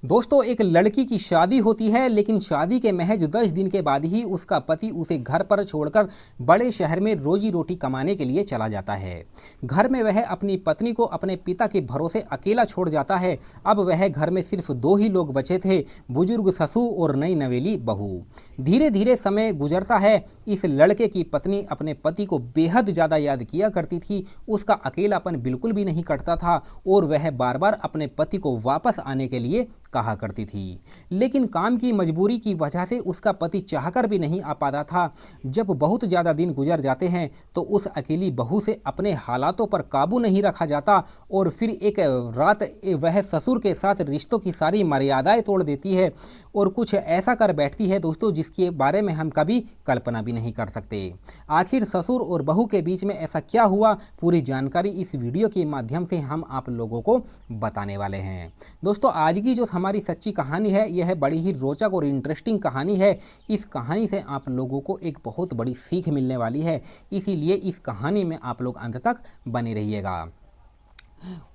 दोस्तों, एक लड़की की शादी होती है, लेकिन शादी के महज 10 दिन के बाद ही उसका पति उसे घर पर छोड़कर बड़े शहर में रोजी रोटी कमाने के लिए चला जाता है। घर में वह अपनी पत्नी को अपने पिता के भरोसे अकेला छोड़ जाता है। अब वह घर में सिर्फ 2 ही लोग बचे थे, बुजुर्ग ससुर और नई नवेली बहू। धीरे धीरे समय गुजरता है। इस लड़के की पत्नी अपने पति को बेहद ज़्यादा याद किया करती थी। उसका अकेलापन बिल्कुल भी नहीं कटता था और वह बार बार अपने पति को वापस आने के लिए कहा करती थी, लेकिन काम की मजबूरी की वजह से उसका पति चाहकर भी नहीं आ पाता था। जब बहुत ज़्यादा दिन गुजर जाते हैं तो उस अकेली बहू से अपने हालातों पर काबू नहीं रखा जाता और फिर एक रात वह ससुर के साथ रिश्तों की सारी मर्यादाएं तोड़ देती है और कुछ ऐसा कर बैठती है दोस्तों, जिसके बारे में हम कभी कल्पना भी नहीं कर सकते। आखिर ससुर और बहू के बीच में ऐसा क्या हुआ, पूरी जानकारी इस वीडियो के माध्यम से हम आप लोगों को बताने वाले हैं। दोस्तों, आज की जो हमारी सच्ची कहानी है, यह बड़ी ही रोचक और इंटरेस्टिंग कहानी है। इस कहानी से आप लोगों को एक बहुत बड़ी सीख मिलने वाली है, इसीलिए इस कहानी में आप लोग अंत तक बने रहिएगा।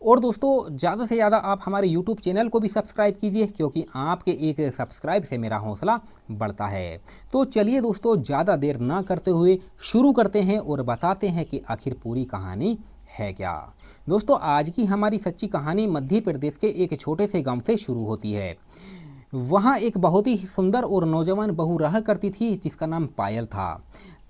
और दोस्तों, ज़्यादा से ज़्यादा आप हमारे YouTube चैनल को भी सब्सक्राइब कीजिए, क्योंकि आपके एक सब्सक्राइब से मेरा हौसला बढ़ता है। तो चलिए दोस्तों, ज़्यादा देर ना करते हुए शुरू करते हैं और बताते हैं कि आखिर पूरी कहानी है क्या। दोस्तों, आज की हमारी सच्ची कहानी मध्य प्रदेश के एक छोटे से गांव से शुरू होती है। वहाँ एक बहुत ही सुंदर और नौजवान बहू रहा करती थी, जिसका नाम पायल था।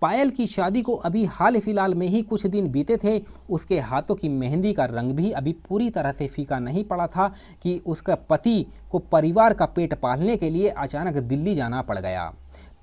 पायल की शादी को अभी हाल फिलहाल में ही कुछ दिन बीते थे। उसके हाथों की मेहंदी का रंग भी अभी पूरी तरह से फीका नहीं पड़ा था कि उसका पति को परिवार का पेट पालने के लिए अचानक दिल्ली जाना पड़ गया।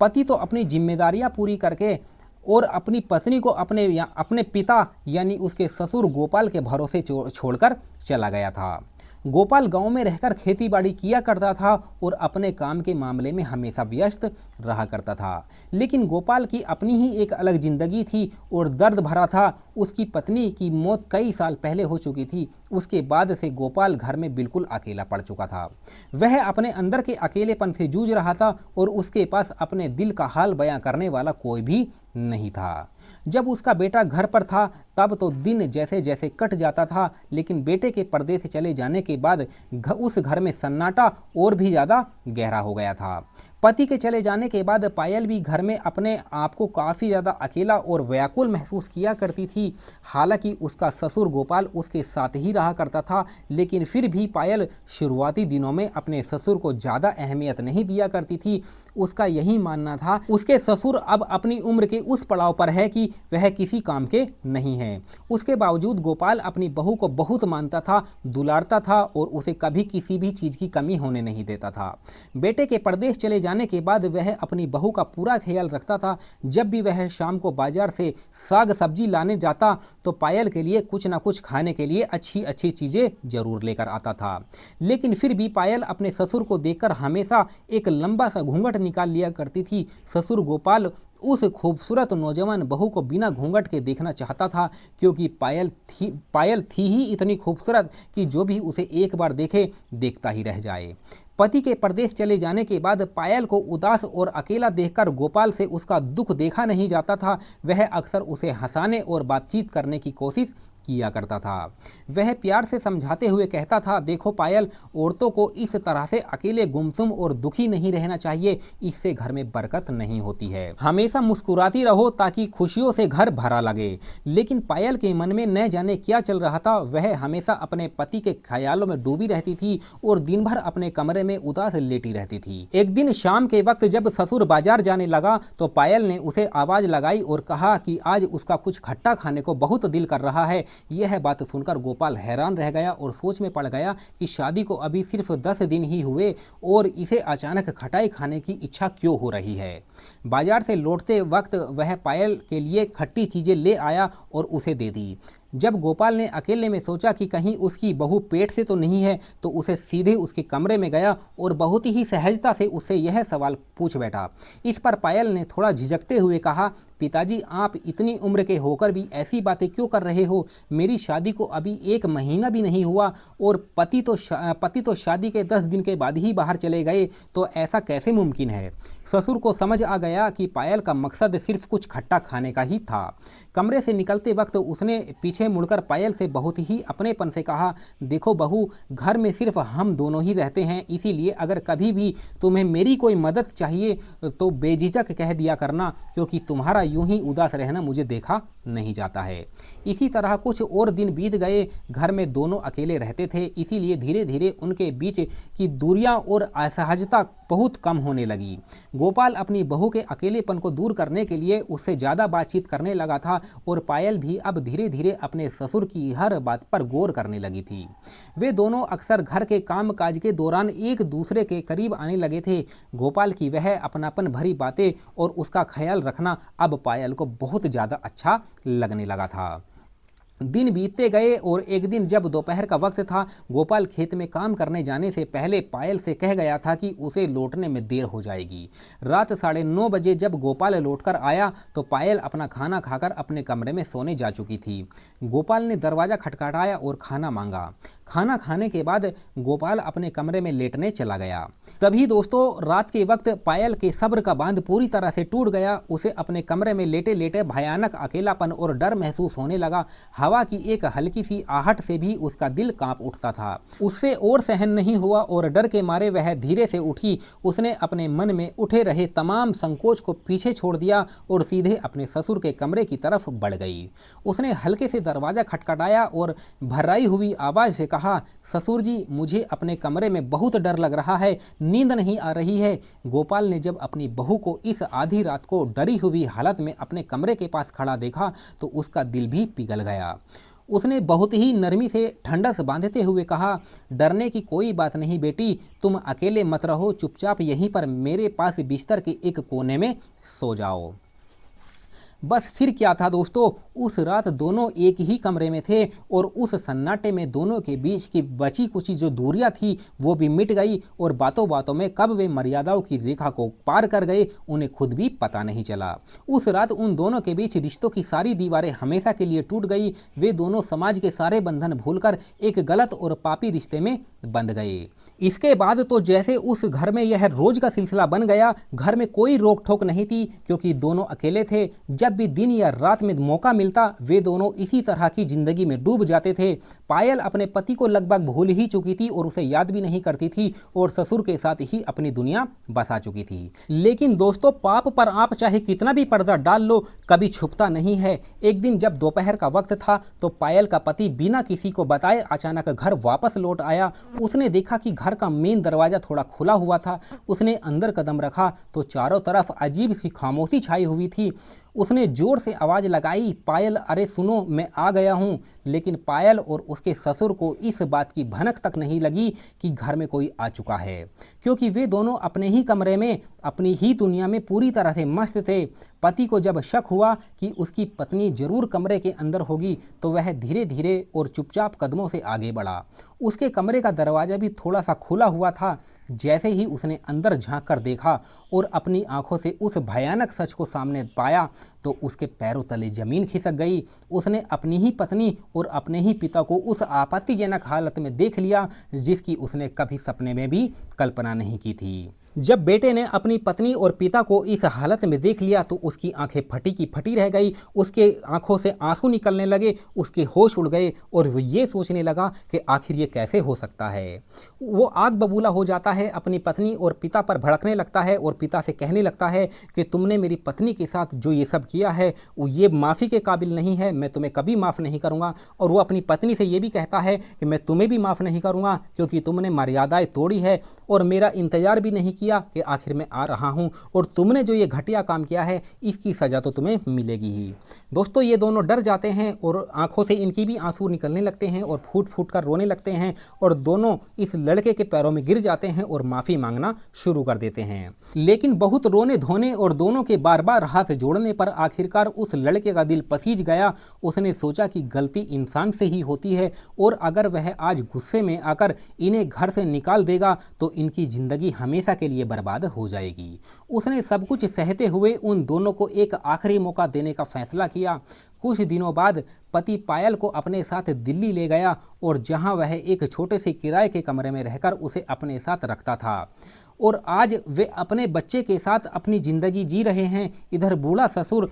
पति तो अपनी जिम्मेदारियां पूरी करके और अपनी पत्नी को अपने पिता यानी उसके ससुर गोपाल के भरोसे छोड़कर चला गया था। गोपाल गांव में रहकर खेती बाड़ी किया करता था और अपने काम के मामले में हमेशा व्यस्त रहा करता था। लेकिन गोपाल की अपनी ही एक अलग जिंदगी थी और दर्द भरा था। उसकी पत्नी की मौत कई साल पहले हो चुकी थी। उसके बाद से गोपाल घर में बिल्कुल अकेला पड़ चुका था। वह अपने अंदर के अकेलेपन से जूझ रहा था और उसके पास अपने दिल का हाल बयां करने वाला कोई भी नहीं था। जब उसका बेटा घर पर था तब तो दिन जैसे जैसे कट जाता था, लेकिन बेटे के पर्दे से चले जाने के बाद उस घर में सन्नाटा और भी ज़्यादा गहरा हो गया था। पति के चले जाने के बाद पायल भी घर में अपने आप को काफ़ी ज़्यादा अकेला और व्याकुल महसूस किया करती थी। हालांकि उसका ससुर गोपाल उसके साथ ही रहा करता था, लेकिन फिर भी पायल शुरुआती दिनों में अपने ससुर को ज़्यादा अहमियत नहीं दिया करती थी। उसका यही मानना था उसके ससुर अब अपनी उम्र के उस पड़ाव पर है कि वह किसी काम के नहीं है। उसके बावजूद गोपाल अपनी बहू को बहुत मानता था, दुलारता था और उसे कभी किसी भी चीज़ की कमी होने नहीं देता था। बेटे के परदेश चले जाने के बाद वह अपनी बहू का पूरा ख्याल रखता था। जब भी वह शाम को बाजार से साग सब्जी लाने जाता तो पायल के लिए कुछ ना कुछ खाने के लिए अच्छी अच्छी चीज़ें जरूर लेकर आता था। लेकिन फिर भी पायल अपने ससुर को देखकर हमेशा एक लंबा सा घूंघट निकाल लिया करती थी। ससुर गोपाल उस खूबसूरत नौजवान बहू को बिना घूंघट के देखना चाहता था, क्योंकि पायल थी ही इतनी खूबसूरत कि जो भी उसे एक बार देखे देखता ही रह जाए। पति के परदेश चले जाने के बाद पायल को उदास और अकेला देखकर गोपाल से उसका दुख देखा नहीं जाता था। वह अक्सर उसे हंसाने और बातचीत करने की कोशिश किया करता था। वह प्यार से समझाते हुए कहता था, देखो पायल, औरतों को इस तरह से अकेले गुमसुम और दुखी नहीं रहना चाहिए, इससे घर में बरकत नहीं होती है। हमेशा मुस्कुराती रहो ताकि खुशियों से घर भरा लगे। लेकिन पायल के मन में न जाने क्या चल रहा था। वह हमेशा अपने पति के ख्यालों में डूबी रहती थी और दिन भर अपने कमरे में उदास लेटी रहती थी। एक दिन शाम के वक्त जब ससुर बाजार जाने लगा तो पायल ने उसे आवाज लगाई और कहा कि आज उसका कुछ खट्टा खाने को बहुत दिल कर रहा है। यह बात सुनकर गोपाल हैरान रह गया और सोच में पड़ गया कि शादी को अभी सिर्फ 10 दिन ही हुए और इसे अचानक खटाई खाने की इच्छा क्यों हो रही है। बाजार से लौटते वक्त वह पायल के लिए खट्टी चीजें ले आया और उसे दे दी। जब गोपाल ने अकेले में सोचा कि कहीं उसकी बहू पेट से तो नहीं है, तो उसे सीधे उसके कमरे में गया और बहुत ही सहजता से उससे यह सवाल पूछ बैठा। इस पर पायल ने थोड़ा झिझकते हुए कहा, पिताजी, आप इतनी उम्र के होकर भी ऐसी बातें क्यों कर रहे हो? मेरी शादी को अभी 1 महीना भी नहीं हुआ और पति तो शादी के 10 दिन के बाद ही बाहर चले गए, तो ऐसा कैसे मुमकिन है? ससुर को समझ आ गया कि पायल का मकसद सिर्फ कुछ खट्टा खाने का ही था। कमरे से निकलते वक्त उसने पीछे पीछे मुड़कर पायल से बहुत ही अपनेपन से कहा, देखो बहू, घर में सिर्फ हम दोनों ही रहते हैं, इसीलिए अगर कभी भी तुम्हें मेरी कोई मदद चाहिए तो बेझिझक कह दिया करना, क्योंकि तुम्हारा यूं ही उदास रहना मुझे देखा नहीं जाता है। इसी तरह कुछ और दिन बीत गए। घर में दोनों अकेले रहते थे, इसीलिए धीरे धीरे उनके बीच की दूरियां और असहजता बहुत कम होने लगी। गोपाल अपनी बहू के अकेलेपन को दूर करने के लिए उससे ज़्यादा बातचीत करने लगा था और पायल भी अब धीरे धीरे अपने ससुर की हर बात पर गौर करने लगी थी। वे दोनों अक्सर घर के कामकाज के दौरान एक दूसरे के करीब आने लगे थे। गोपाल की वह अपनापन भरी बातें और उसका ख्याल रखना अब पायल को बहुत ज़्यादा अच्छा लगने लगा था। दिन बीतते गए और एक दिन जब दोपहर का वक्त था, गोपाल खेत में काम करने जाने से पहले पायल से कह गया था कि उसे लौटने में देर हो जाएगी। रात 9:30 बजे जब गोपाल लौटकर आया तो पायल अपना खाना खाकर अपने कमरे में सोने जा चुकी थी। गोपाल ने दरवाज़ा खटखटाया और खाना मांगा। खाना खाने के बाद गोपाल अपने कमरे में लेटने चला गया। तभी दोस्तों रात के वक्त पायल के सब्र का बांध पूरी तरह से टूट गया। उसे अपने कमरे में लेटे लेटे भयानक अकेलापन और डर महसूस होने लगा। हवा की एक हल्की सी आहट से भी उसका दिल कांप उठता था। उससे और सहन नहीं हुआ और डर के मारे वह धीरे से उठी। उसने अपने मन में उठे रहे तमाम संकोच को पीछे छोड़ दिया और सीधे अपने ससुर के कमरे की तरफ बढ़ गई। उसने हल्के से दरवाज़ा खटखटाया और भर्राई हुई आवाज़ से कहा, ससुर जी, मुझे अपने कमरे में बहुत डर लग रहा है, नींद नहीं आ रही है। गोपाल ने जब अपनी बहू को इस आधी रात को डरी हुई हालत में अपने कमरे के पास खड़ा देखा तो उसका दिल भी पिघल गया। उसने बहुत ही नरमी से ठंडस बांधते हुए कहा, डरने की कोई बात नहीं बेटी, तुम अकेले मत रहो, चुपचाप यहीं पर मेरे पास बिस्तर के एक कोने में सो जाओ। बस फिर क्या था दोस्तों, उस रात दोनों एक ही कमरे में थे और उस सन्नाटे में दोनों के बीच की बची कुची जो दूरियां थी वो भी मिट गई और बातों बातों में कब वे मर्यादाओं की रेखा को पार कर गए उन्हें खुद भी पता नहीं चला। उस रात उन दोनों के बीच रिश्तों की सारी दीवारें हमेशा के लिए टूट गई। वे दोनों समाज के सारे बंधन भूलकर एक गलत और पापी रिश्ते में बंध गए। इसके बाद तो जैसे उस घर में यह रोज का सिलसिला बन गया। घर में कोई रोक ठोक नहीं थी क्योंकि दोनों अकेले थे। जब भी दिन या रात में मौका मिलता वे दोनों इसी तरह की जिंदगी में डूब जाते थे। पायल अपने पति को लगभग भूल ही चुकी थी और उसे याद भी नहीं करती थी और ससुर के साथ ही अपनी दुनिया बसा चुकी थी। लेकिन दोस्तों पाप पर आप चाहे कितना भी पर्दा डाल लो कभी छुपता नहीं है। एक दिन जब दोपहर का वक्त था तो पायल का पति बिना किसी को बताए अचानक घर वापस लौट आया। उसने देखा कि घर का मेन दरवाजा थोड़ा खुला हुआ था। उसने अंदर कदम रखा तो चारों तरफ अजीब सी खामोशी छाई हुई थी। उसने जोर से आवाज़ लगाई, पायल, अरे सुनो, मैं आ गया हूँ। लेकिन पायल और उसके ससुर को इस बात की भनक तक नहीं लगी कि घर में कोई आ चुका है, क्योंकि वे दोनों अपने ही कमरे में अपनी ही दुनिया में पूरी तरह से मस्त थे। पति को जब शक हुआ कि उसकी पत्नी जरूर कमरे के अंदर होगी तो वह धीरे धीरे और चुपचाप कदमों से आगे बढ़ा। उसके कमरे का दरवाज़ा भी थोड़ा सा खुला हुआ था। जैसे ही उसने अंदर झांक कर देखा और अपनी आंखों से उस भयानक सच को सामने पाया तो उसके पैरों तले जमीन खिसक गई। उसने अपनी ही पत्नी और अपने ही पिता को उस आपत्तिजनक हालत में देख लिया जिसकी उसने कभी सपने में भी कल्पना नहीं की थी। जब बेटे ने अपनी पत्नी और पिता को इस हालत में देख लिया तो उसकी आंखें फटी की फटी रह गई। उसके आंखों से आंसू निकलने लगे, उसके होश उड़ गए और वो ये सोचने लगा कि आखिर ये कैसे हो सकता है। वो आग बबूला हो जाता है, अपनी पत्नी और पिता पर भड़कने लगता है और पिता से कहने लगता है कि तुमने मेरी पत्नी के साथ जो ये सब किया है वो ये माफ़ी के काबिल नहीं है, मैं तुम्हें कभी माफ़ नहीं करूँगा। और वो अपनी पत्नी से ये भी कहता है कि मैं तुम्हें भी माफ़ नहीं करूँगा क्योंकि तुमने मर्यादाएँ तोड़ी है और मेरा इंतजार भी नहीं किया कि आखिर मैं आ रहा हूं और तुमने जो ये घटिया काम किया है इसकी सज़ा तो तुम्हें मिलेगी ही। दोस्तों ये दोनों डर जाते हैं और आंखों से इनकी भी आंसू निकलने लगते हैं और फूट फूट कर रोने लगते हैं और दोनों इस लड़के के पैरों में गिर जाते हैं और माफ़ी मांगना शुरू कर देते हैं। लेकिन बहुत रोने धोने और दोनों के बार बार हाथ जोड़ने पर आखिरकार उस लड़के का दिल पसीज गया। उसने सोचा कि गलती इंसान से ही होती है और अगर वह आज गुस्से में आकर इन्हें घर से निकाल देगा तो इनकी ज़िंदगी हमेशा के लिए बर्बाद हो जाएगी। उसने सब कुछ सहते हुए उन दोनों को एक आखिरी मौका देने का फैसला किया। कुछ दिनों बाद पति पायल को अपने साथ दिल्ली ले गया और जहां वह एक छोटे से किराए के कमरे में रहकर उसे अपने साथ रखता था और आज वे अपने बच्चे के साथ अपनी ज़िंदगी जी रहे हैं। इधर बूढ़ा ससुर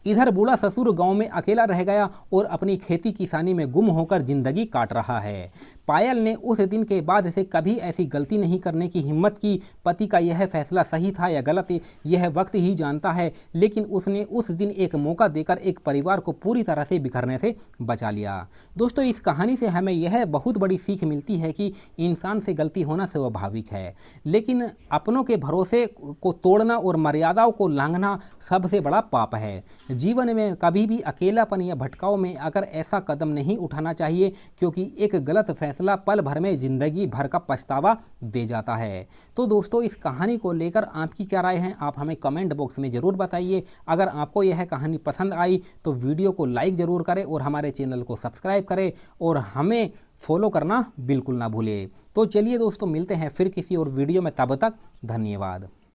इधर बूढ़ा ससुर गांव में अकेला रह गया और अपनी खेती किसानी में गुम होकर जिंदगी काट रहा है। पायल ने उस दिन के बाद से कभी ऐसी गलती नहीं करने की हिम्मत की। पति का यह फैसला सही था या गलत यह वक्त ही जानता है, लेकिन उसने उस दिन एक मौका देकर एक परिवार को पूरी तरह से बिखरने से बचा लिया। दोस्तों, इस कहानी से हमें यह बहुत बड़ी सीख मिलती है कि इंसान से गलती होना स्वाभाविक है, लेकिन अपनों के भरोसे को तोड़ना और मर्यादाओं को लांघना सबसे बड़ा पाप है। जीवन में कभी भी अकेलापन या भटकाव में अगर ऐसा कदम नहीं उठाना चाहिए, क्योंकि एक गलत फैसला पल भर में जिंदगी भर का पछतावा दे जाता है। तो दोस्तों, इस कहानी को लेकर आपकी क्या राय है, आप हमें कमेंट बॉक्स में ज़रूर बताइए। अगर आपको यह कहानी पसंद आई तो वीडियो को लाइक ज़रूर करें और हमारे चैनल को सब्सक्राइब करें और हमें फॉलो करना बिल्कुल ना भूलें। तो चलिए दोस्तों, मिलते हैं फिर किसी और वीडियो में, तब तक धन्यवाद।